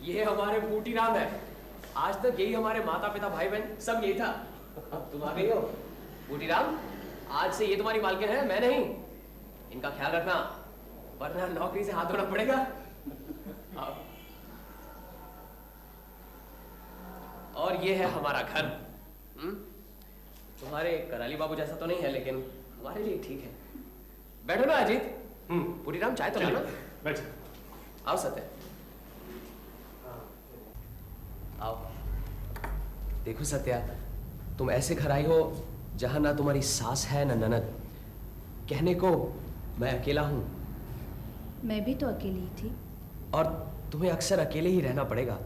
ये हमारे बूटी राम है। आज तक यही हमारे माता पिता भाई बहन सब यही था। अब तुम आ गई हो बूटी राम। आज से ये तुम्हारी मालकिन है, मैं नहीं। इनका ख्याल रखना वरना नौकरी से हाथ धोना पड़ेगा। आओ। और ये है हमारा घर। तुम्हारे कराली बाबू जैसा तो नहीं है लेकिन हमारे लिए ठीक है। बैठो ना अजीत। बूटी राम चाय तो लेना। बैठ। आओ सत्य, आओ। देखो सत्या, तुम ऐसे घर आई हो जहां ना तुम्हारी सास है ना ननद। कहने को मैं अकेला हूं। मैं भी तो अकेली ही थी। और तुम्हें अक्सर अकेले ही रहना पड़ेगा।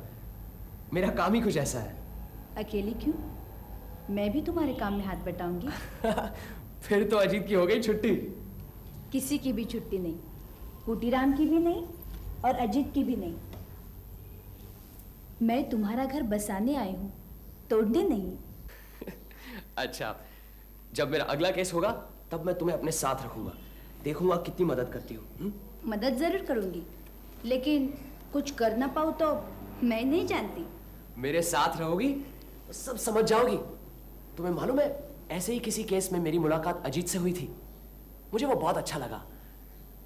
मेरा काम ही कुछ ऐसा है। अकेली क्यों? मैं भी तुम्हारे काम में हाथ बटाऊंगी। फिर तो अजीत की हो गई छुट्टी। किसी की भी छुट्टी नहीं, बूटीराम की भी नहीं और अजीत की भी नहीं। मैं तुम्हारा घर बसाने आई हूँ, तोड़ने नहीं। अच्छा, जब मेरा अगला केस होगा तब मैं तुम्हें अपने साथ रखूंगा। देखूंगा कितनी मदद करती हो। मदद जरूर करूंगी, लेकिन कुछ कर ना पाऊँ तो मैं नहीं जानती। मेरे साथ रहोगी तो सब समझ जाओगी। तुम्हें मालूम है, ऐसे ही किसी केस में मेरी मुलाकात अजीत से हुई थी। मुझे वो बहुत अच्छा लगा।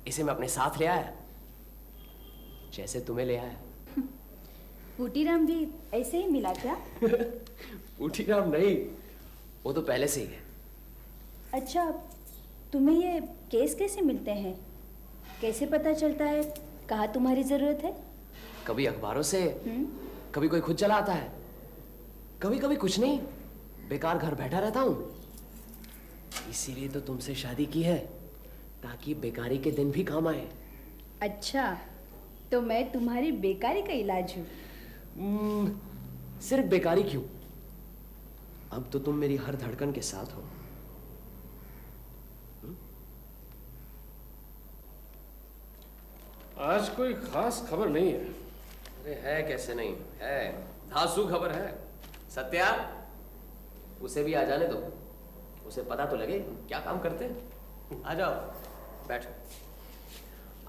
इसे मैं अपने साथ ले आया, जैसे तुम्हें ले आया। बूटीराम भी ऐसे ही मिला क्या? बूटीराम नहीं, वो तो पहले से ही है। अच्छा, तुम्हें ये केस कैसे मिलते हैं? कैसे पता चलता है कहाँ तुम्हारी जरूरत है? कभी अखबारों से, कभी कोई खुद चला आता है, कभी कभी कुछ नहीं, बेकार घर बैठा रहता हूं। इसीलिए तो तुमसे शादी की है, ताकि बेकारी के दिन भी काम आए। अच्छा, तो मैं तुम्हारी बेकारी का इलाज हूँ। सिर्फ बेकारी क्यों, अब तो तुम मेरी हर धड़कन के साथ हो। आज कोई खास खबर नहीं है। अरे है कैसे नहीं है, धांसू खबर है। सत्या, उसे भी आ जाने दो, उसे पता तो लगे क्या काम करते हैं। आ जाओ, बैठो।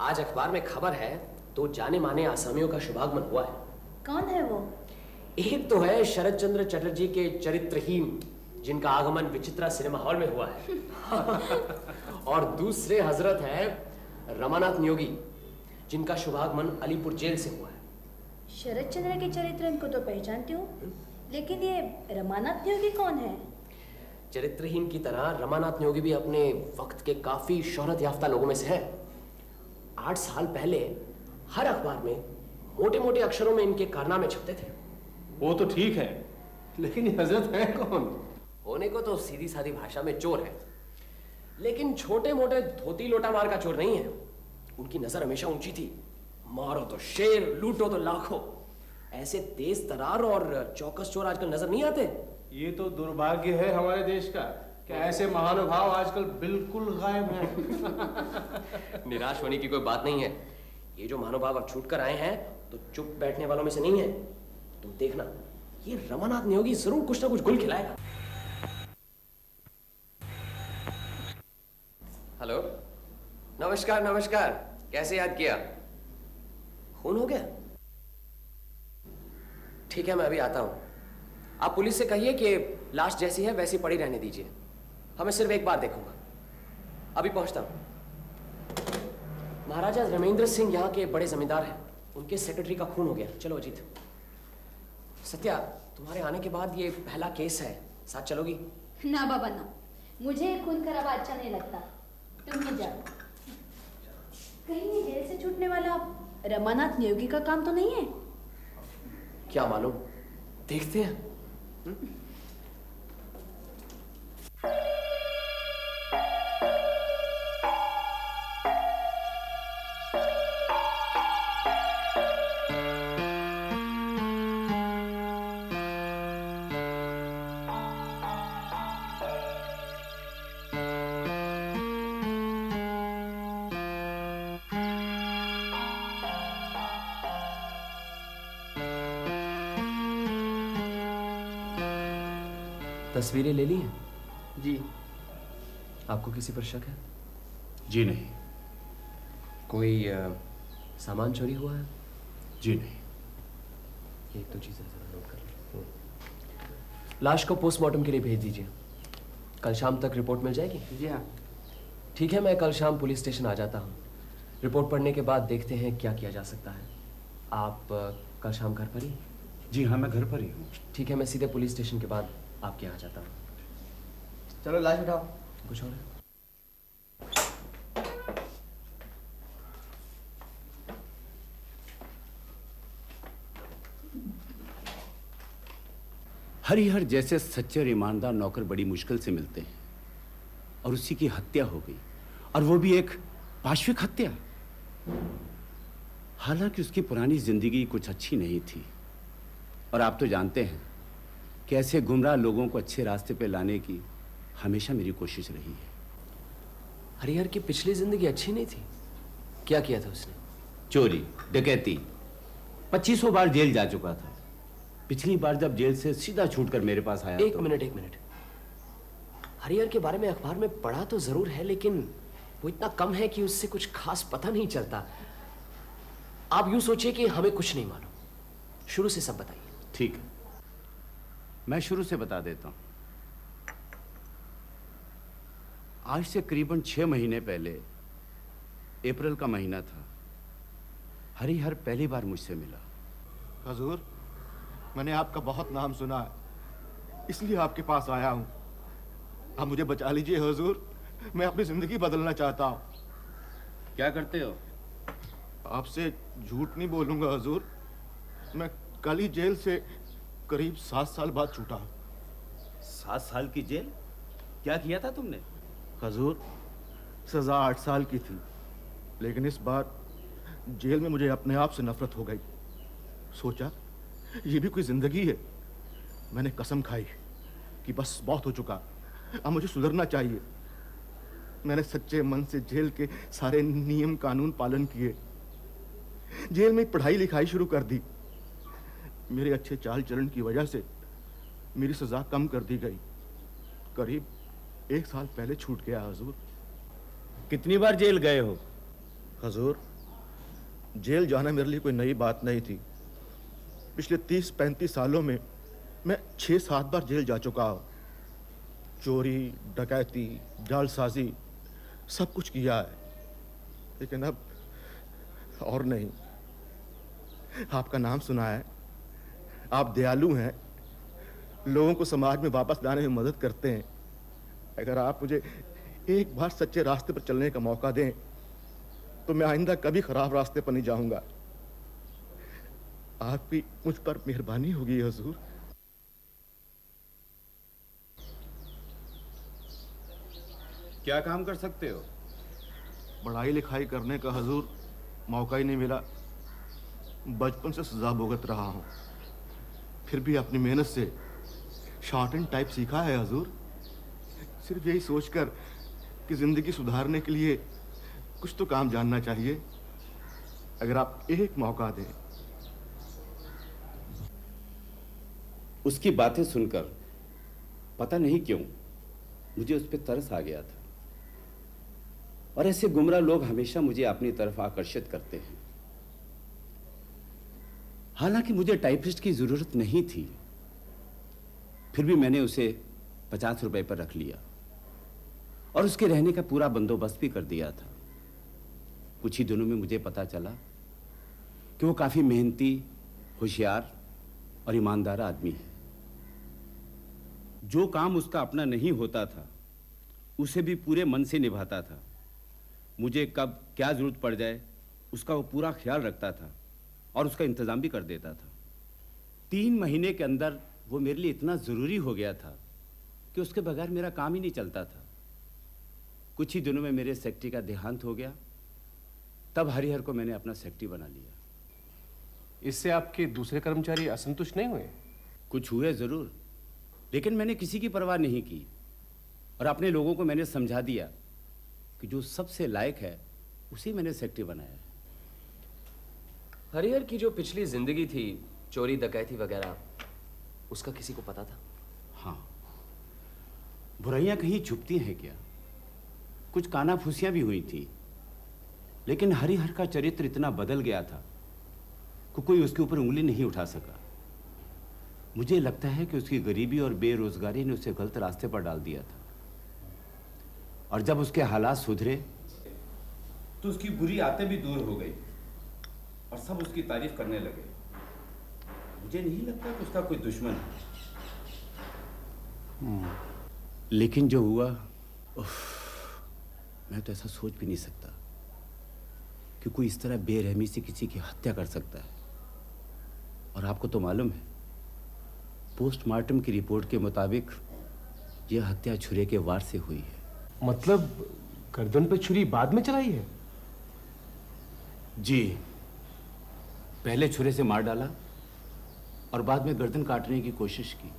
आज अखबार में खबर है, तो जाने माने आसामियों का शुभागमन हुआ है। कौन है वो? एक तो है शरद चंद्र चटर्जी के चरित्रहीन, जिनका आगमन विचित्रा सिनेमा हॉल में हुआ है। और दूसरे हजरत है रमानाथ न्योगी, जिनका शुभागमन अलीपुर जेल से हुआ है। शरद चंद्र के चरित्र को तो पहचानती हूँ, लेकिन ये रमानाथ न्योगी कौन है? चरित्रहीन की तरह रमानाथ न्योगी भी अपने वक्त के काफी शोहरत याफ्ता लोगों में से है। 8 साल पहले हर अखबार में मोटे मोटे अक्षरों में इनके कारनामे छपते थे। वो तो ठीक है, लेकिन ये हजरत है कौन? होने को तो सीधी सादी भाषा में चोर है, लेकिन छोटे मोटे धोती लोटा मार का चोर नहीं है। उनकी नजर हमेशा ऊंची थी। मारो तो शेर, लूटो तो लाखों। ऐसे तेज तरार और चौकस चोर आजकल नजर नहीं आते। ये तो दुर्भाग्य है हमारे देश का कि ऐसे महानुभाव आजकल बिल्कुल गायब हैं। निराश होने की कोई बात नहीं है। ये जो महानुभाव अब छूट कर आए हैं तो चुप बैठने वालों में से नहीं है। तुम देखना, ये रमानाथ न्योगी जरूर कुछ ना कुछ गुल खिलाएगा। हेलो, नमस्कार नमस्कार। कैसे याद किया? खून हो गया? ठीक है, मैं अभी आता हूं। आप पुलिस से कहिए कि लाश जैसी है वैसी पड़ी रहने दीजिए। हमें सिर्फ एक बार देखूंगा। अभी पहुंचता हूं। महाराजा रमेंद्र सिंह यहाँ के बड़े जमींदार हैं। उनके सेक्रेटरी का खून हो गया। चलो अजीत। सत्या, तुम्हारे आने के बाद ये पहला केस है, साथ चलोगी? ना बाबा ना, मुझे खून खराबा अच्छा नहीं लगता। तुम ही जाओ। कहीं ये जेल से छूटने वाला रमानाथ न्योगी का काम तो नहीं है? क्या मालूम, देखते हैं। तस्वीरें ले ली हैं? जी। आपको किसी पर शक है? जी नहीं। कोई सामान चोरी हुआ है? जी नहीं। एक दो चीजें जरा नोट कर लें। लाश को पोस्टमार्टम के लिए भेज दीजिए। कल शाम तक रिपोर्ट मिल जाएगी? जी हाँ। ठीक है, मैं कल शाम पुलिस स्टेशन आ जाता हूँ। रिपोर्ट पढ़ने के बाद देखते हैं क्या किया जा सकता है। आप कल शाम घर पर ही? जी हाँ, मैं घर पर ही हूँ। ठीक है, मैं सीधे पुलिस स्टेशन के बाद आपके यहाँ आ जाता हूँ। चलो लाश उठाओ। कुछ और है? हरिहर जैसे सच्चे और ईमानदार नौकर बड़ी मुश्किल से मिलते हैं और उसी की हत्या हो गई, और वो भी एक पाशविक हत्या। हालांकि उसकी पुरानी जिंदगी कुछ अच्छी नहीं थी, और आप तो जानते हैं कि ऐसे गुमराह लोगों को अच्छे रास्ते पे लाने की हमेशा मेरी कोशिश रही है। हरिहर की पिछली जिंदगी अच्छी नहीं थी? क्या किया था उसने? चोरी, डकैती, 2500 बार जेल जा चुका था। पिछली बार जब जेल से सीधा छूटकर मेरे पास आया एक मिनट। हरिहर के बारे में अखबार में पढ़ा तो जरूर है, लेकिन वो इतना कम है कि उससे कुछ खास पता नहीं चलता। आप यूं सोचिए कि हमें कुछ नहीं मालूम। शुरू से सब बताइए। ठीक है, मैं शुरू से बता देता हूं। आज से करीबन 6 महीने पहले, अप्रैल का महीना था, हरिहर पहली बार मुझसे मिला। हजूर, मैंने आपका बहुत नाम सुना है, इसलिए आपके पास आया हूं। आप मुझे बचा लीजिए हजूर, मैं अपनी जिंदगी बदलना चाहता हूं। क्या करते हो? आपसे झूठ नहीं बोलूंगा हजूर, मैं कल ही जेल से करीब 7 साल बाद छूटा। 7 साल की जेल? क्या किया था तुमने? हजूर, सजा 8 साल की थी, लेकिन इस बार जेल में मुझे अपने आप से नफरत हो गई। सोचा ये भी कोई जिंदगी है। मैंने कसम खाई कि बस बहुत हो चुका, अब मुझे सुधरना चाहिए। मैंने सच्चे मन से जेल के सारे नियम कानून पालन किए, जेल में पढ़ाई लिखाई शुरू कर दी। मेरे अच्छे चाल चलन की वजह से मेरी सजा कम कर दी गई। करीब 1 साल पहले छूट गया हजूर। कितनी बार जेल गए हो? हजूर, जेल जाना मेरे लिए कोई नई बात नहीं थी। पिछले 30-35 सालों में मैं 6-7 बार जेल जा चुका हूँ। चोरी, डकैती, जालसाजी सब कुछ किया है, लेकिन अब और नहीं। आपका नाम सुना है, आप दयालु हैं, लोगों को समाज में वापस लाने में मदद करते हैं। अगर आप मुझे एक बार सच्चे रास्ते पर चलने का मौका दें तो मैं आइंदा कभी खराब रास्ते पर नहीं जाऊंगा। आपकी मुझ पर मेहरबानी होगी हजूर। क्या काम कर सकते हो? पढ़ाई लिखाई करने का हजूर मौका ही नहीं मिला। बचपन से सजा भुगत रहा हूँ, फिर भी अपनी मेहनत से शॉर्ट एंड टाइप सीखा है हजूर। सिर्फ यही सोचकर कि जिंदगी सुधारने के लिए कुछ तो काम जानना चाहिए। अगर आप एक मौका दें। उसकी बातें सुनकर पता नहीं क्यों मुझे उस पर तरस आ गया था, और ऐसे गुमराह लोग हमेशा मुझे अपनी तरफ आकर्षित करते हैं। हालांकि मुझे टाइपिस्ट की जरूरत नहीं थी, फिर भी मैंने उसे 50 रुपए पर रख लिया और उसके रहने का पूरा बंदोबस्त भी कर दिया था। कुछ ही दिनों में मुझे पता चला कि वो काफी मेहनती, होशियार और ईमानदार आदमी है। जो काम उसका अपना नहीं होता था उसे भी पूरे मन से निभाता था। मुझे कब क्या जरूरत पड़ जाए उसका वो पूरा ख्याल रखता था और उसका इंतजाम भी कर देता था। 3 महीने के अंदर वो मेरे लिए इतना जरूरी हो गया था कि उसके बगैर मेरा काम ही नहीं चलता था। कुछ ही दिनों में मेरे सेक्रेटरी का देहांत हो गया, तब हरिहर को मैंने अपना सेक्रेटरी बना लिया। इससे आपके दूसरे कर्मचारी असंतुष्ट नहीं हुए? कुछ हुए जरूर, लेकिन मैंने किसी की परवाह नहीं की और अपने लोगों को मैंने समझा दिया कि जो सबसे लायक है उसी मैंने सेक्रेटरी बनाया है। हरिहर की जो पिछली जिंदगी थी, चोरी डकैती वगैरह, उसका किसी को पता था? हाँ, बुराइयां कहीं छुपती हैं क्या? कुछ कानाफूसियां भी हुई थी, लेकिन हरिहर का चरित्र इतना बदल गया था कि कोई उसके ऊपर उंगली नहीं उठा सका। मुझे लगता है कि उसकी गरीबी और बेरोजगारी ने उसे गलत रास्ते पर डाल दिया था, और जब उसके हालात सुधरे तो उसकी बुरी आदतें भी दूर हो गई और सब उसकी तारीफ करने लगे। मुझे नहीं लगता कि उसका कोई दुश्मन है। लेकिन जो हुआ, मैं तो ऐसा सोच भी नहीं सकता कि कोई इस तरह बेरहमी से किसी की हत्या कर सकता है। और आपको तो मालूम है, पोस्टमार्टम की रिपोर्ट के मुताबिक यह हत्या छुरे के वार से हुई है। मतलब गर्दन पे छुरी बाद में चलाई है? जी, पहले छुरे से मार डाला और बाद में गर्दन काटने की कोशिश की।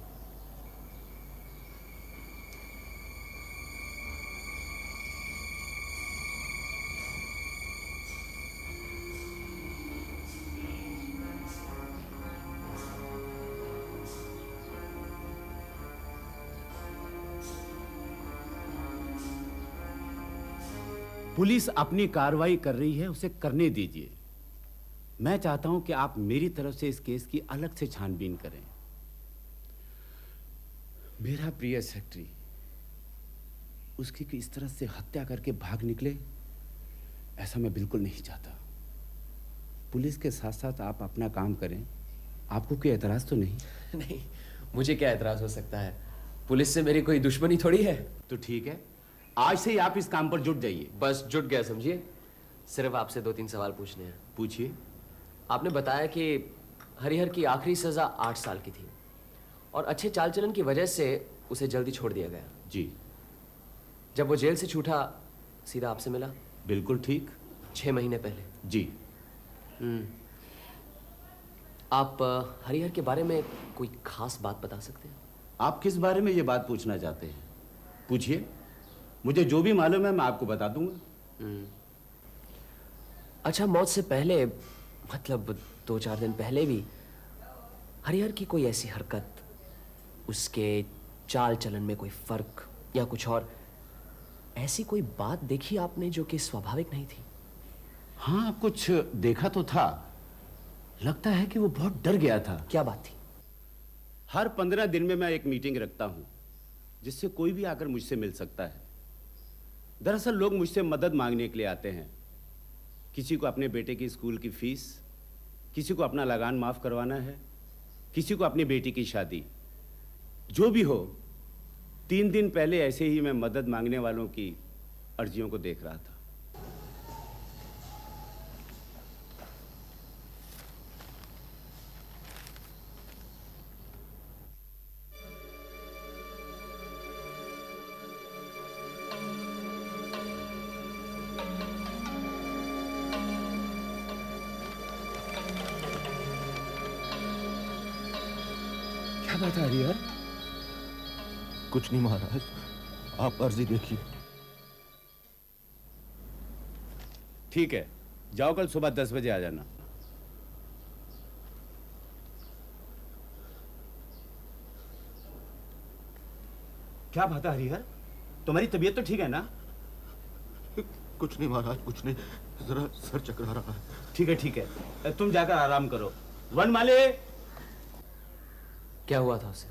पुलिस अपनी कार्रवाई कर रही है, उसे करने दीजिए। मैं चाहता हूं कि आप मेरी तरफ से इस केस की अलग से छानबीन करें। मेरा प्रिय सेक्रेटरी उसकी इस तरह से हत्या करके भाग निकले, ऐसा मैं बिल्कुल नहीं चाहता। पुलिस के साथ साथ आप अपना काम करें। आपको कोई एतराज तो नहीं? नहीं, मुझे क्या एतराज हो सकता है? पुलिस से मेरी कोई दुश्मनी थोड़ी है। तो ठीक है, आज से ही आप इस काम पर जुट जाइए। बस जुट गया समझिए। सिर्फ आपसे 2-3 सवाल पूछने हैं। पूछिए। आपने बताया कि हरिहर की आखिरी सजा 8 साल की थी और अच्छे चाल चलन की वजह से उसे जल्दी छोड़ दिया गया। जी जब वो जेल से छूटा सीधा आपसे मिला? बिल्कुल ठीक। 6 महीने पहले। जी। आप हरिहर के बारे में कोई खास बात बता सकते हैं? आप किस बारे में ये बात पूछना चाहते हैं? पूछिए, मुझे जो भी मालूम है मैं आपको बता दूंगा। अच्छा, मौत से पहले मतलब 2-4 दिन पहले भी हरिहर की कोई ऐसी हरकत, उसके चाल चलन में कोई फर्क या कुछ और ऐसी कोई बात देखी आपने जो कि स्वाभाविक नहीं थी? हाँ, कुछ देखा तो था। लगता है कि वो बहुत डर गया था। क्या बात थी? हर 15 दिन में मैं एक मीटिंग रखता हूं जिससे कोई भी आकर मुझसे मिल सकता है। दरअसल लोग मुझसे मदद मांगने के लिए आते हैं। किसी को अपने बेटे की स्कूल की फीस, किसी को अपना लगान माफ करवाना है, किसी को अपनी बेटी की शादी। जो भी हो, 3 दिन पहले ऐसे ही मैं मदद मांगने वालों की अर्जियों को देख रहा था। क्या बात है हरिहर? कुछ नहीं महाराज, आप अर्जी देखिए। ठीक है, जाओ, कल सुबह 10 बजे आ जाना। क्या बात है हरिहर, तुम्हारी तबीयत तो ठीक है ना? कुछ नहीं महाराज, कुछ नहीं, जरा सर चकरा रहा है। ठीक है, तुम जाकर आराम करो। वनमाले। क्या हुआ था उसे?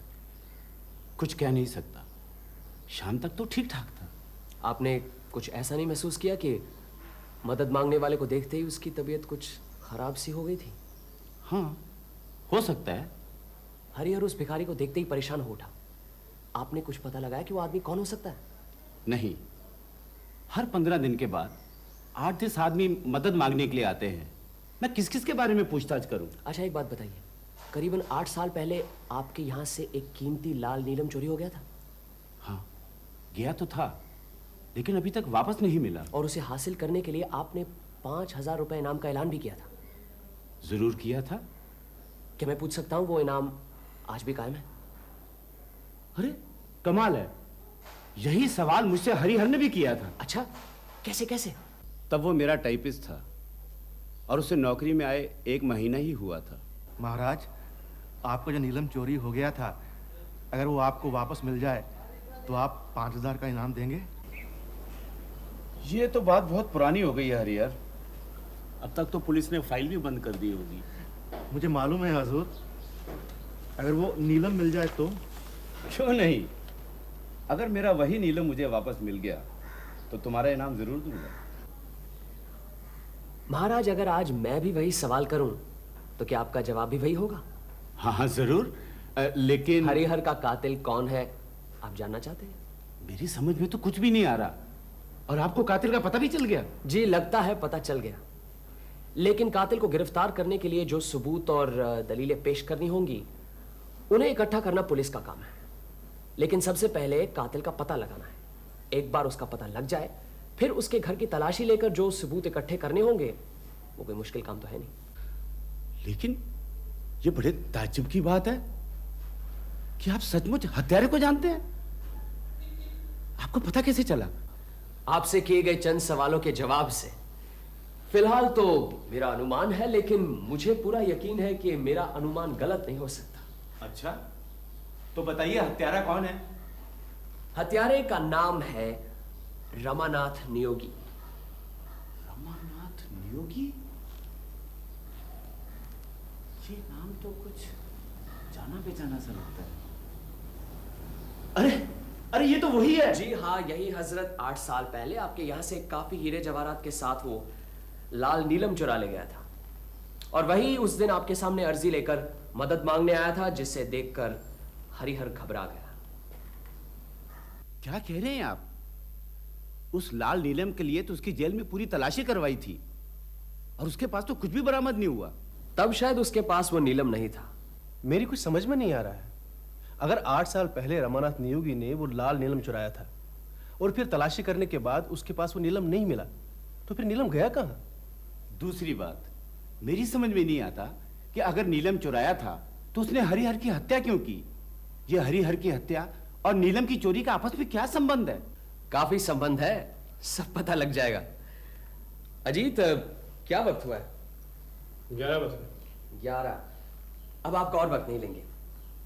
कुछ कह नहीं सकता, शाम तक तो ठीक ठाक था। आपने कुछ ऐसा नहीं महसूस किया कि मदद मांगने वाले को देखते ही उसकी तबीयत कुछ खराब सी हो गई थी? हाँ, हो सकता है। हरिहर उस भिखारी को देखते ही परेशान हो उठा। आपने कुछ पता लगाया कि वो आदमी कौन हो सकता है? नहीं, हर 15 दिन के बाद 8-10 आदमी मदद मांगने के लिए आते हैं। मैं किस किस के बारे में पूछताछ करूं? अच्छा, एक बात बताइए, करीबन 8 साल पहले आपके यहाँ से एक कीमती लाल नीलम चोरी हो गया था? हाँ, गया तो था, लेकिन अभी तक वापस नहीं मिला। और उसे हासिल करने के लिए आपने 5,000 रुपए इनाम का ऐलान भी किया था। जरूर किया था। क्या मैं पूछ सकता हूँ वो इनाम आज भी कायम है? अरे कमाल है, यही सवाल मुझसे हरिहर ने भी किया था। अच्छा, कैसे कैसे? तब वो मेरा टाइपिस्ट था और उसे नौकरी में आए 1 महीना ही हुआ था। महाराज, आपका जो नीलम चोरी हो गया था, अगर वो आपको वापस मिल जाए तो आप 5,000 का इनाम देंगे? ये तो बात बहुत पुरानी हो गई है हरिहर। अब तक तो पुलिस ने फाइल भी बंद कर दी होगी। मुझे मालूम है हजूर, अगर वो नीलम मिल जाए तो? क्यों नहीं? अगर मेरा वही नीलम मुझे वापस मिल गया तो तुम्हारा इनाम जरूर दूंगा। महाराज, अगर आज मैं भी वही सवाल करूं तो क्या आपका जवाब भी वही होगा? हाँ हाँ जरूर, लेकिन हरिहर का कातिल कौन है आप जानना चाहते हैं? मेरी समझ में तो कुछ भी नहीं आ रहा। और आपको कातिल का पता भी चल गया? जी, लगता है पता चल गया, लेकिन कातिल को गिरफ्तार करने के लिए जो सबूत और दलीलें पेश करनी होंगी उन्हें इकट्ठा करना पुलिस का काम है। लेकिन सबसे पहले कातिल का पता लगाना है। एक बार उसका पता लग जाए फिर उसके घर की तलाशी लेकर जो सबूत इकट्ठे करने होंगे वो कोई मुश्किल काम तो है नहीं। लेकिन ये बड़े ताज्जुब की बात है कि आप सचमुच हत्यारे को जानते हैं। आपको पता कैसे चला? आपसे किए गए चंद सवालों के जवाब से। फिलहाल तो मेरा अनुमान है, लेकिन मुझे पूरा यकीन है कि मेरा अनुमान गलत नहीं हो सकता। अच्छा, तो बताइए हत्यारा कौन है? हत्यारे का नाम है रमानाथ नियोगी। रमानाथ नियोगी? ये नाम तो कुछ जाना पहचाना सा लगता है। अरे अरे, ये तो वही है। जी हाँ, यही हजरत 8 साल पहले आपके यहाँ से काफी हीरे जवाहरात के साथ वो लाल नीलम चुरा ले गया था। और वही उस दिन आपके सामने अर्जी लेकर मदद मांगने आया था, जिसे देखकर हरिहर घबरा गया। क्या कह रहे हैं आप? उस लाल नीलम के लिए तो उसकी जेल में पूरी तलाशी करवाई थी और उसके पास तो कुछ भी बरामद नहीं हुआ। तब शायद उसके पास वो नीलम नहीं था। मेरी कुछ समझ में नहीं आ रहा है। अगर 8 साल पहले रमानाथ नियोगी ने वो लाल नीलम चुराया था और फिर तलाशी करने के बाद उसके पास वो नीलम नहीं मिला, तो फिर नीलम गया कहाँ? दूसरी बात, मेरी समझ में नहीं आता कि अगर नीलम चुराया था तो उसने हरिहर की हत्या क्यों की? ये हरिहर की हत्या और नीलम की चोरी का आपस में क्या संबंध है? काफी संबंध है, सब पता लग जाएगा। अजीत, क्या वक्त हुआ है? 11 बजे। 11। अब आपका और वक्त नहीं लेंगे।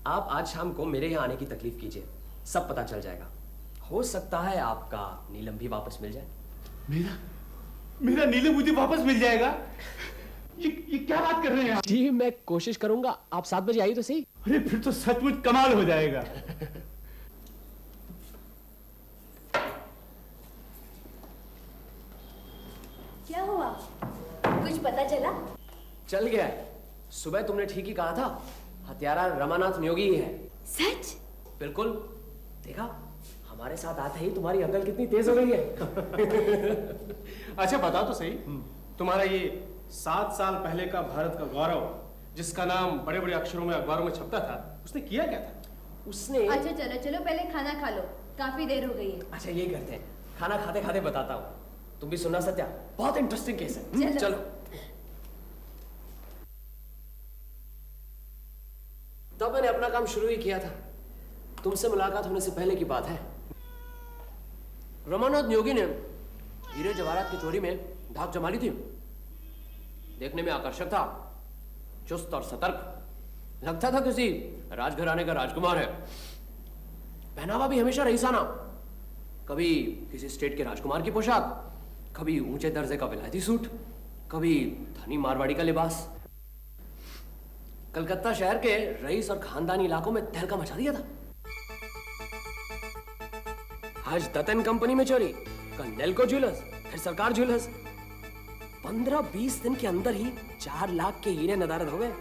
आप आज शाम को मेरे यहाँ आने की तकलीफ कीजिए, सब पता चल जाएगा। हो सकता है आपका नीलम भी वापस मिल जाए। मेरा नीलम मुझे वापस मिल जाएगा? ये क्या बात कर रहे हैं आप? जी, मैं कोशिश करूंगा। आप 7 बजे आइए तो सही। अरे फिर तो सचमुच कमाल हो जाएगा। क्या हुआ, कुछ पता चला? चल गया है। सुबह तुमने ठीक ही कहा था, हत्यारा रमानाथ नियोगी ही है। सच? बिल्कुल। देखा, हमारे साथ आते ही तुम्हारी अकल कितनी तेज हो गई है। अच्छा बता तो सही, तुम्हारा ये 7 साल पहले का भारत का गौरव, जिसका नाम बड़े बड़े अक्षरों में अखबारों में छपता था, उसने किया क्या था? उसने अच्छा चलो चलो, पहले खाना खा लो, काफी देर हो गई है। अच्छा, ये करते हैं, खाना खाते खाते बताता हूँ। तुम भी सुनना सत्या, बहुत इंटरेस्टिंग केस है। चलो। चलो। तब मैंने अपना काम शुरू ही किया था। तुमसे मुलाकात होने से पहले की बात है। रमानाथ नियोगी ने हीरे जवाहरात की चोरी में धाक जमा ली थी। देखने में आकर्षक था, चुस्त और सतर्क, लगता था किसी राजघराने का राजकुमार है। पहनावा भी हमेशा रईसाना, कभी किसी स्टेट के राजकुमार की पोशाक, कभी ऊंचे दर्जे का विलायती सूट, कभी धनी मारवाड़ी का लिबास। कलकत्ता शहर के रईस और खानदानी इलाकों में तहलका मचा दिया था। आज दत्तन कंपनी में चोरी, कल नेल्को ज्वेलर्स, फिर सरकार ज्वेलर्स। 15-20 दिन के अंदर ही 4 लाख के हीरे नदारद हो गए।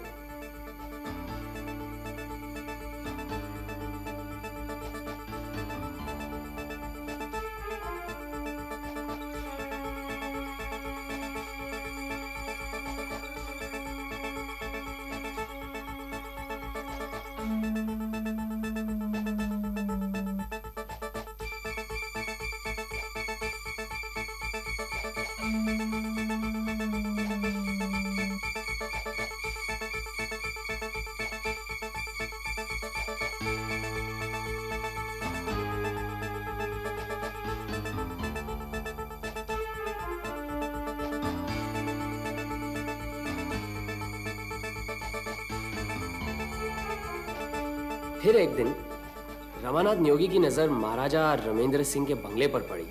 फिर एक दिन रमानाथ नियोगी की नजर महाराजा रमेंद्र सिंह के बंगले पर पड़ी।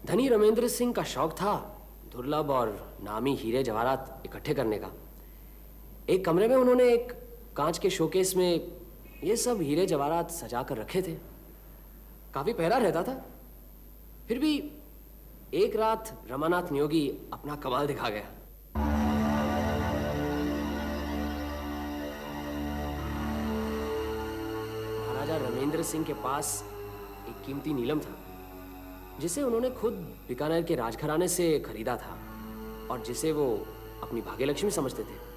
धनी रमेंद्र सिंह का शौक था दुर्लभ और नामी हीरे जवाहरात इकट्ठे करने का। एक कमरे में उन्होंने एक कांच के शोकेस में ये सब हीरे जवाहरात सजा कर रखे थे। काफी पहरा रहता था। फिर भी एक रात रमानाथ नियोगी अपना कमाल दिखा गया। महाराजा रमेंद्र सिंह के पास एक कीमती नीलम था जिसे उन्होंने खुद बीकानेर के राजघराने से खरीदा था और जिसे वो अपनी भाग्यलक्ष्मी समझते थे।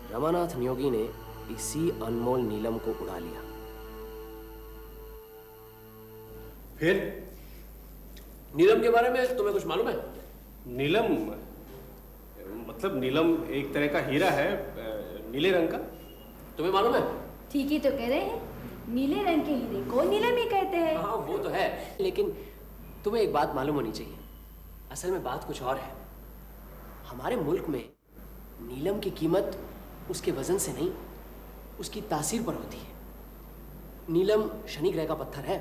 रमानाथ नियोगी ने इसी अनमोल नीलम को उड़ा लिया। फिर नीलम के बारे में तुम्हें कुछ मालूम है? नीलम मतलब नीलम एक तरह का हीरा है, नीले रंग का। तुम्हें मालूम है? ठीक ही तो कह रहे हैं, नीले रंग के हीरे को नीलम ही कहते हैं। हाँ वो तो है, लेकिन तुम्हें एक बात मालूम होनी चाहिए। असल में बात कुछ और है। हमारे मुल्क में नीलम की कीमत उसके वजन से नहीं, उसकी तासीर पर होती है। नीलम शनि ग्रह का पत्थर है।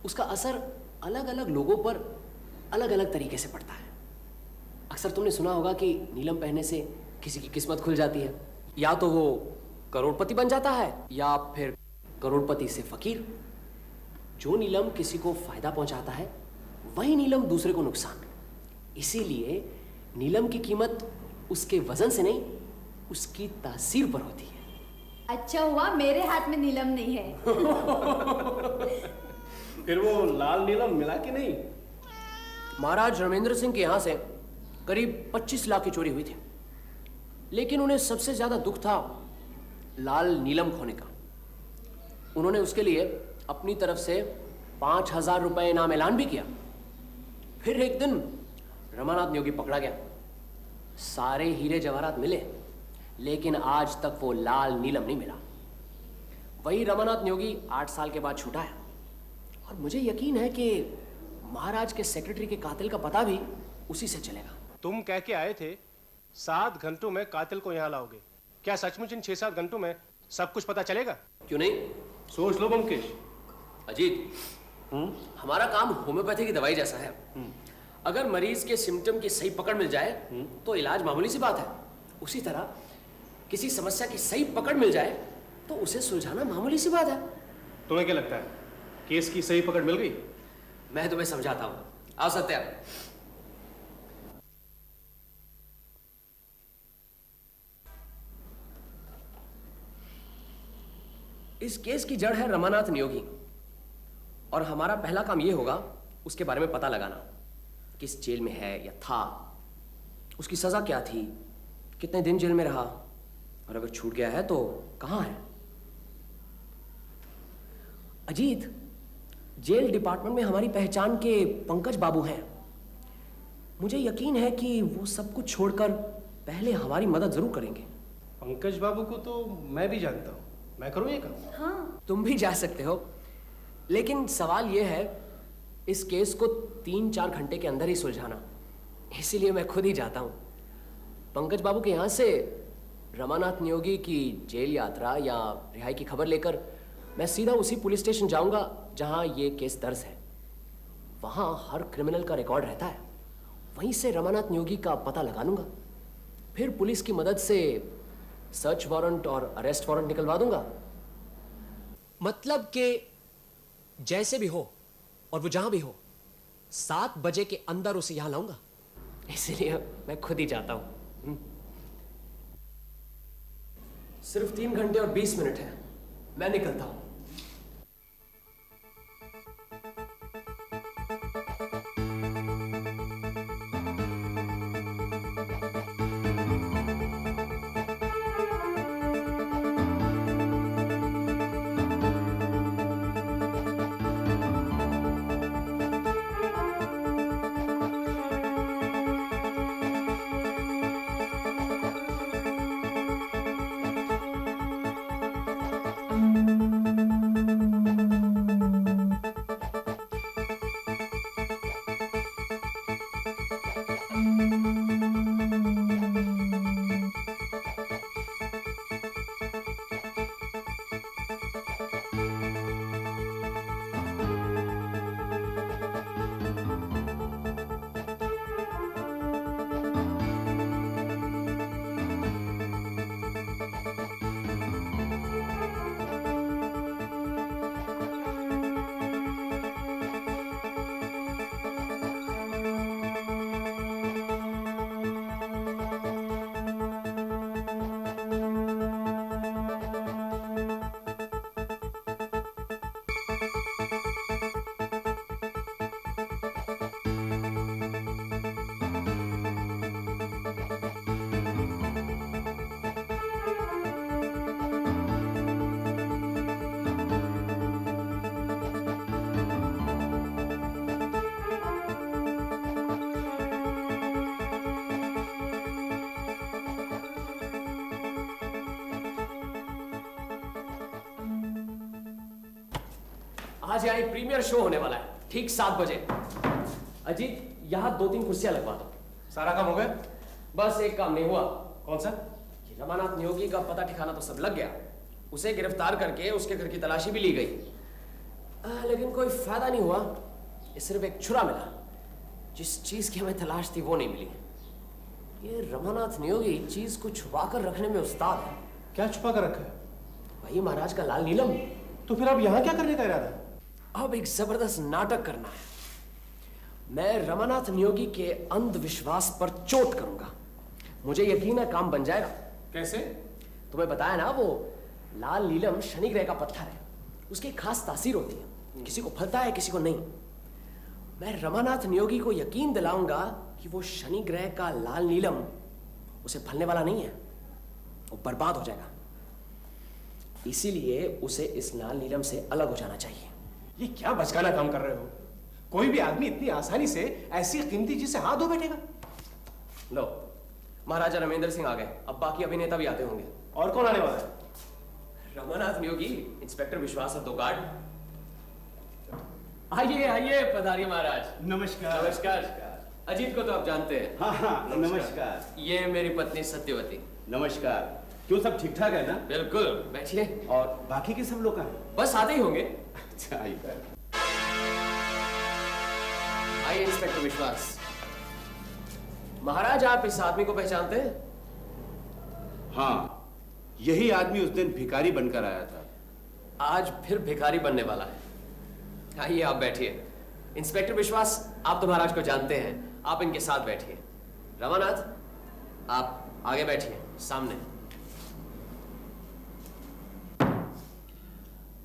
उसका असर अलग अलग लोगों पर अलग अलग तरीके से पड़ता है। अक्सर तुमने सुना होगा कि नीलम पहनने से किसी की किस्मत खुल जाती है, या तो वो करोड़पति बन जाता है या फिर करोड़पति से फकीर। जो नीलम किसी को फायदा पहुंचाता है वही नीलम दूसरे को नुकसान। इसीलिए नीलम की कीमत उसके वजन से नहीं, उसकी तासीर पर होती है। अच्छा हुआ मेरे हाथ में नीलम नहीं है। फिर वो लाल नीलम मिला कि नहीं? महाराज रमेंद्र सिंह के यहां से करीब 25 लाख की चोरी हुई थी, लेकिन उन्हें सबसे ज्यादा दुख था लाल नीलम खोने का। उन्होंने उसके लिए अपनी तरफ से 5,000 रुपए इनाम ऐलान भी किया। फिर एक दिन रमानाथ नियोगी पकड़ा गया। सारे हीरे जवाहरात मिले, लेकिन आज तक वो लाल नीलम नहीं मिला। वही रमानाथ नियोगी 8 साल के बाद छूटा है, और मुझे यकीन है कि महाराज के सेक्रेटरी के कातिल का पता भी उसी से चलेगा। तुम कह के आए थे 7 घंटों में कातिल को यहाँ लाओगे। क्या सचमुच इन 6-7 घंटों में सब कुछ पता चलेगा? क्यों नहीं? सोच लो बमकेश। अजीत, हमारा काम होम्योपैथी की दवाई जैसा है। अगर मरीज के सिम्टम की सही पकड़ मिल जाए तो इलाज मामूली सी बात है। उसी तरह किसी समस्या की सही पकड़ मिल जाए तो उसे सुलझाना मामूली सी बात है। तुम्हें क्या लगता है केस की सही पकड़ मिल गई? मैं तुम्हें समझाता हूं। आओ सत्या। इस केस की जड़ है रमानाथ नियोगी, और हमारा पहला काम यह होगा उसके बारे में पता लगाना। किस जेल में है या था, उसकी सजा क्या थी, कितने दिन जेल में रहा, और अगर छूट गया है तो कहां है। अजीत, जेल डिपार्टमेंट में हमारी पहचान के पंकज बाबू हैं। मुझे यकीन है कि वो सब कुछ छोड़कर पहले हमारी मदद जरूर करेंगे। पंकज बाबू को तो मैं भी जानता हूँ। मैं करूँ ये काम? हाँ, तुम भी जा सकते हो, लेकिन सवाल यह है इस केस को 3-4 घंटे के अंदर ही सुलझाना। इसीलिए मैं खुद ही जाता हूं। पंकज बाबू के यहां से रमानाथ नियोगी की जेल यात्रा या रिहाई की खबर लेकर मैं सीधा उसी पुलिस स्टेशन जाऊंगा जहां ये केस दर्ज है। वहां हर क्रिमिनल का रिकॉर्ड रहता है। वहीं से रमानाथ नियोगी का पता लगा लूंगा। फिर पुलिस की मदद से सर्च वारंट और अरेस्ट वारंट निकलवा दूंगा। मतलब कि जैसे भी हो और वो जहां भी हो, 7 बजे के अंदर उसे यहां लाऊंगा। इसलिए मैं खुद ही जाता हूं। सिर्फ 3 घंटे और 20 मिनट है, मैं निकलता हूं। आज यहाँ एक प्रीमियर शो होने वाला है, ठीक 7 बजे। अजीत, यहाँ 2-3 कुर्सियां लगवा दो। सारा काम हो गया? बस एक काम नहीं हुआ। कौन सा? ये रमानाथ नियोगी का पता ठिकाना तो सब लग गया, उसे गिरफ्तार करके उसके घर की तलाशी भी ली गई, लेकिन कोई फायदा नहीं हुआ। ये सिर्फ एक छुरा मिला, जिस चीज की हमें तलाश थी वो नहीं मिली। ये रमानाथ नियोगी चीज को छुपा कर रखने में उस्ताद है। क्या छुपा कर रखा है? वही महाराज का लाल नीलम। तो फिर अब यहाँ क्या करने का इरादा है? अब एक जबरदस्त नाटक करना है। मैं रमानाथ नियोगी के अंधविश्वास पर चोट करूंगा। मुझे यकीन है काम बन जाएगा। कैसे? तुम्हें बताया ना, वो लाल नीलम शनि ग्रह का पत्थर है, उसकी एक खास तासीर होती है, किसी को फलता है किसी को नहीं। मैं रमानाथ नियोगी को यकीन दिलाऊंगा कि वो शनि ग्रह का लाल नीलम उसे फलने वाला नहीं है, वो बर्बाद हो जाएगा। इसीलिए उसे इस लाल नीलम से अलग हो जाना चाहिए। ये क्या बचकाना काम कर रहे हो? कोई भी आदमी इतनी आसानी से ऐसी कीमती चीज से हाथ धो बैठेगा? लो, महाराजा रमेंद्र सिंह आ गए, अब बाकी अभिनेता भी आते होंगे। और कौन आने वाला है? रमानाथ नियोगी, इंस्पेक्टर विश्वास और 2 गार्ड। आइए आइए, पधारिए महाराज। नमस्कार। नमस्कार। अजीत को तो आप जानते हैं। हाँ हाँ नमस्कार। ये मेरी पत्नी सत्यवती। नमस्कार। क्यों सब ठीक ठाक है ना? बिल्कुल, बैठिए। और बाकी के सब लोग कहाँ हैं? बस आते ही होंगे। अच्छा आइए। आइए इंस्पेक्टर विश्वास। महाराज, आप इस आदमी को पहचानते हैं? हाँ, यही आदमी उस दिन भिखारी बनकर आया था। आज फिर भिखारी बनने वाला है। आइए आप बैठिए। इंस्पेक्टर विश्वास, आप तो महाराज को जानते हैं, आप इनके साथ बैठिए। रमानाथ, आप आगे बैठिए, सामने।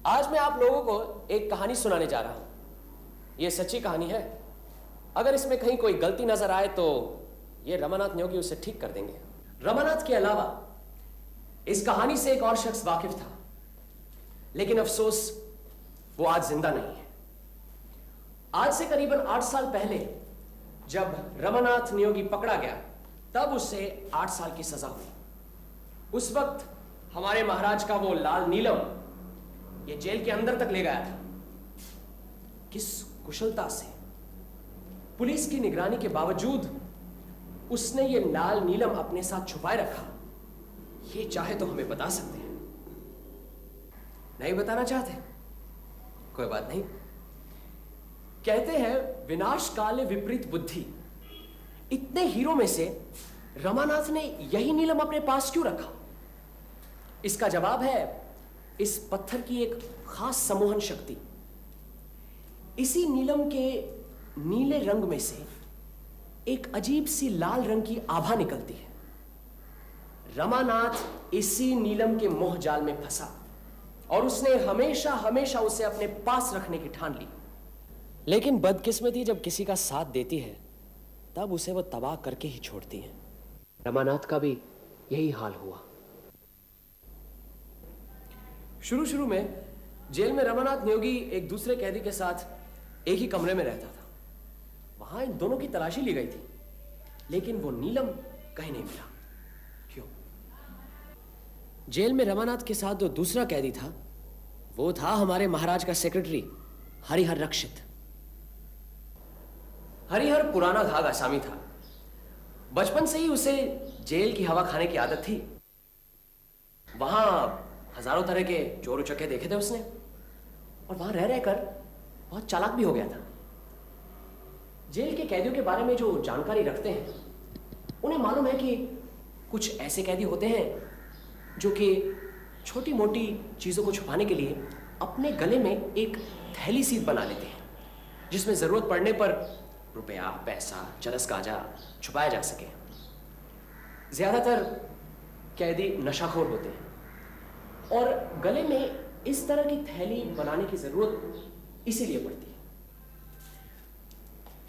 आज मैं आप लोगों को एक कहानी सुनाने जा रहा हूं। यह सच्ची कहानी है। अगर इसमें कहीं कोई गलती नजर आए तो ये रमानाथ नियोगी उसे ठीक कर देंगे। रमानाथ के अलावा इस कहानी से एक और शख्स वाकिफ था, लेकिन अफसोस वो आज जिंदा नहीं है। आज से करीबन 8 साल पहले जब रमानाथ नियोगी पकड़ा गया, तब उसे 8 साल की सजा हुई। उस वक्त हमारे महाराज का वो लाल नीलम ये जेल के अंदर तक ले गया था। किस कुशलता से, पुलिस की निगरानी के बावजूद उसने ये लाल नीलम अपने साथ छुपाए रखा। ये चाहे तो हमें बता सकते हैं, नहीं बताना चाहते, कोई बात नहीं। कहते हैं विनाश काले विपरीत बुद्धि। इतने हीरो में से रमानाथ ने यही नीलम अपने पास क्यों रखा? इसका जवाब है इस पत्थर की एक खास सम्मोहन शक्ति। इसी नीलम के नीले रंग में से एक अजीब सी लाल रंग की आभा निकलती है। रमानाथ इसी नीलम के मोह जाल में फंसा और उसने हमेशा हमेशा उसे अपने पास रखने की ठान ली। लेकिन बदकिस्मती जब किसी का साथ देती है, तब उसे वो तबाह करके ही छोड़ती है। रमानाथ का भी यही हाल हुआ। शुरू में जेल में रमानाथ नियोगी एक दूसरे कैदी के साथ एक ही कमरे में रहता था। वहां इन दोनों की तलाशी ली गई थी, लेकिन वो नीलम कहीं नहीं मिला। क्यों? जेल में रमानाथ के साथ जो दूसरा कैदी था, वो था हमारे महाराज का सेक्रेटरी हरिहर रक्षित। हरिहर पुराना घाघ आसामी था। बचपन से ही उसे जेल की हवा खाने की आदत थी। वहां हजारों तरह के चोर उचक्के देखे थे उसने, और वहां रह रहकर बहुत चालाक भी हो गया था। जेल के कैदियों के बारे में जो जानकारी रखते हैं, उन्हें मालूम है कि कुछ ऐसे कैदी होते हैं जो कि छोटी मोटी चीजों को छुपाने के लिए अपने गले में एक थैली सी बना लेते हैं, जिसमें जरूरत पड़ने पर रुपया, पैसा, चरस गांजा छुपाया जा सके। ज्यादातर कैदी नशाखोर होते हैं और गले में इस तरह की थैली बनाने की जरूरत इसीलिए पड़ती है।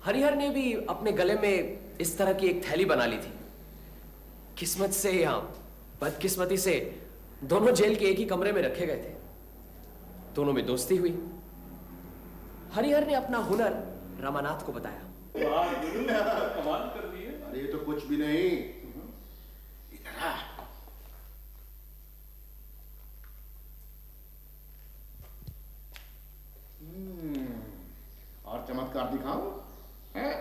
हरिहर ने भी अपने गले में इस तरह की एक थैली बना ली थी। किस्मत से या बदकिस्मती से दोनों जेल के एक ही कमरे में रखे गए थे। दोनों में दोस्ती हुई। हरिहर ने अपना हुनर रमानाथ को बताया। कमाल कर दिए। अरे ये तो कुछ भी नहीं। इधर आ। चमत्कार दिखाऊं? हैं?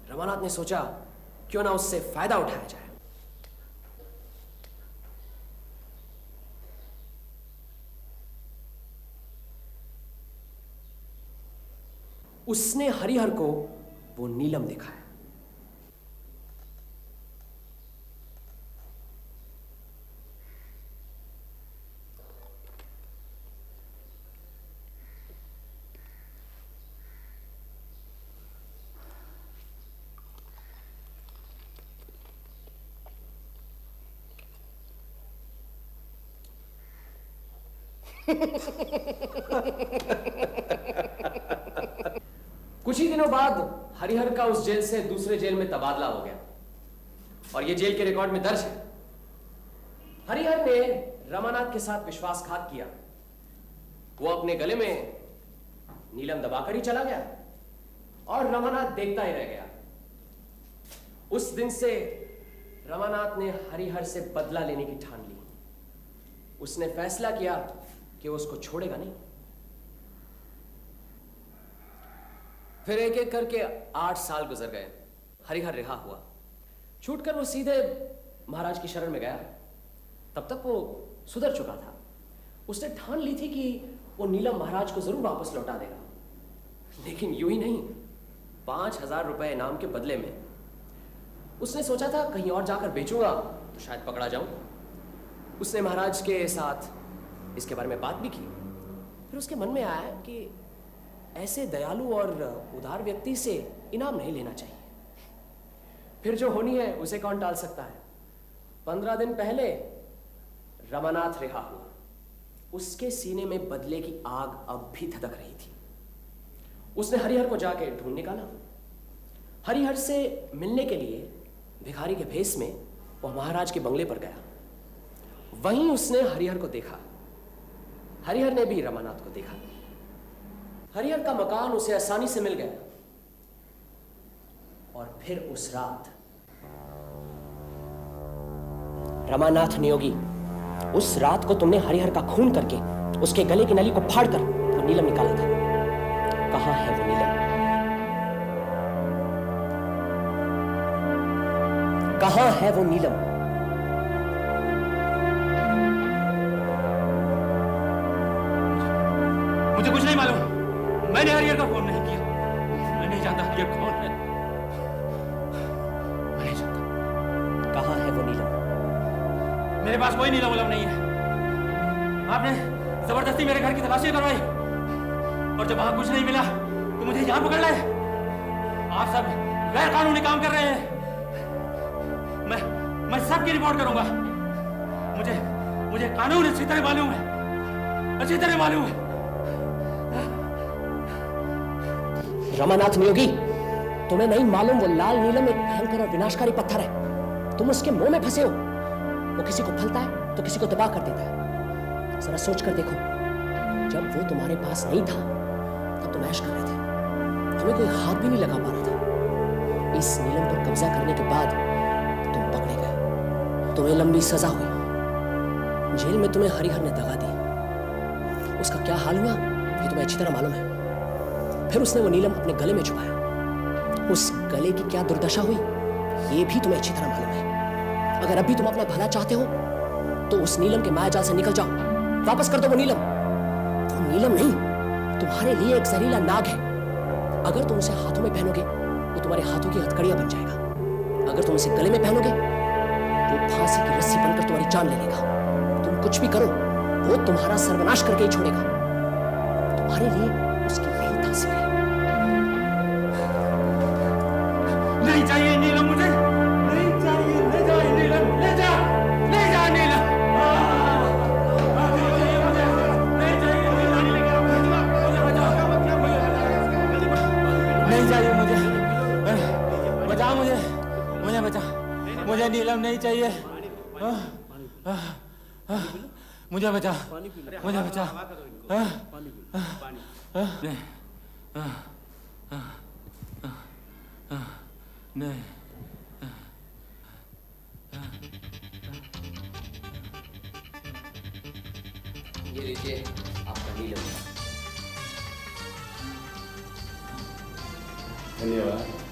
रमानाथ ने सोचा क्यों ना उससे फायदा उठाया जाए। उसने हरिहर को वो नीलम दिखाया। कुछ ही दिनों बाद हरिहर का उस जेल से दूसरे जेल में तबादला हो गया और यह जेल के रिकॉर्ड में दर्ज है। हरिहर ने रमानाथ के साथ विश्वासघात किया। वो अपने गले में नीलम दबाकर ही चला गया और रमानाथ देखता ही रह गया। उस दिन से रमानाथ ने हरिहर से बदला लेने की ठान ली। उसने फैसला किया कि वो उसको छोड़ेगा नहीं। फिर एक एक करके 8 साल गुजर गए। हरिहर रिहा हुआ। छूटकर वो सीधे महाराज की शरण में गया। तब तक वो सुधर चुका था। उसने ठान ली थी कि वो नीलम महाराज को जरूर वापस लौटा देगा, लेकिन यूं ही नहीं, 5000 रुपए इनाम के बदले में। उसने सोचा था कहीं और जाकर बेचूंगा तो शायद पकड़ा जाऊं। उसने महाराज के साथ इसके बारे में बात भी की। फिर उसके मन में आया कि ऐसे दयालु और उदार व्यक्ति से इनाम नहीं लेना चाहिए। फिर जो होनी है उसे कौन टाल सकता है। 15 दिन पहले रमानाथ रिहा हुआ। उसके सीने में बदले की आग अब भी धधक रही थी। उसने हरिहर को जाके ढूंढ निकाला। हरिहर से मिलने के लिए भिखारी के भेष में वह महाराज के बंगले पर गया। वहीं उसने हरिहर को देखा। हरिहर ने भी रमानाथ को देखा। हरिहर का मकान उसे आसानी से मिल गया। और फिर उस रात रमानाथ नियोगी, उस रात को तुमने हरिहर का खून करके उसके गले की नली को फाड़कर वो नीलम निकाला था। कहां है वो नीलम? कहां है वो नीलम? मुझे कुछ नहीं मालूम। मैंने हरिहर का फोन नहीं किया। मैं नहीं जानता हरिहर कौन है। मैं नहीं जानता। कहां है वो नीलम? मेरे पास कोई नीलम उलम नहीं है। आपने जबरदस्ती मेरे घर की तलाशी करवाई और जब वहां कुछ नहीं मिला तो मुझे यहां पकड़ लाए। आप सब गैर कानूनी काम कर रहे हैं। मैं सबकी रिपोर्ट करूंगा। मुझे कानून अच्छी तरह मालूम है, अच्छी तरह मालूम है। रमानाथ नियोगी, तुम्हें नहीं मालूम वो लाल नीलम एक भयंकर और विनाशकारी पत्थर है। तुम उसके मुंह में फंसे हो। वो किसी को फलता है तो किसी को तबाह कर देता है। जरा सोच कर देखो, जब वो तुम्हारे पास नहीं था तब तुम ऐश कर रहे थे। तुम्हें कोई हाथ भी नहीं लगा पा रहा था। इस नीलम पर कब्जा करने के बाद तुम पकड़े गए। तुम्हें लंबी सजा हुई। जेल में तुम्हें हरिहर ने दगा दी। उसका क्या हाल हुआ ये तुम्हें अच्छी तरह मालूम है। फिर उसने वो नीलम अपने गले में छुपाया। उस गले की क्या दुर्दशा हुई ये भी तुम्हें अच्छी तरह मालूम है। अगर अभी तुम अपना भला चाहते हो तो उस नीलम के मायाजाल से निकल जाओ। वापस कर दो वो नीलम। वो नीलम नहीं, तुम्हारे लिए एक जहरीला नाग है। अगर तुम उसे हाथों में पहनोगे वो तुम्हारे हाथों की हथकड़ियां बन जाएगा। अगर तुम उसे गले में पहनोगे वो फांसी की रस्सी बनकर तुम्हारी जान ले लेगा। तुम कुछ भी करो वो तुम्हारा सर्वनाश करके ही छोड़ेगा। तुम्हारे लिए उसकी यही तासीर है। नहीं चाहिए नीलम मुझे। नहीं चाहिए। ले जा नीलम, ले जा, ले जा नीलम। नहीं चाहिए मुझे। नहीं चाहिए नीलम। मुझे बचाओ। नहीं चाहिए मुझे। मुझे नीलम नहीं चाहिए। मुझे बचा, मुझे बचा। नहीं, ये लीजिए आपका नीलम। धन्यवाद।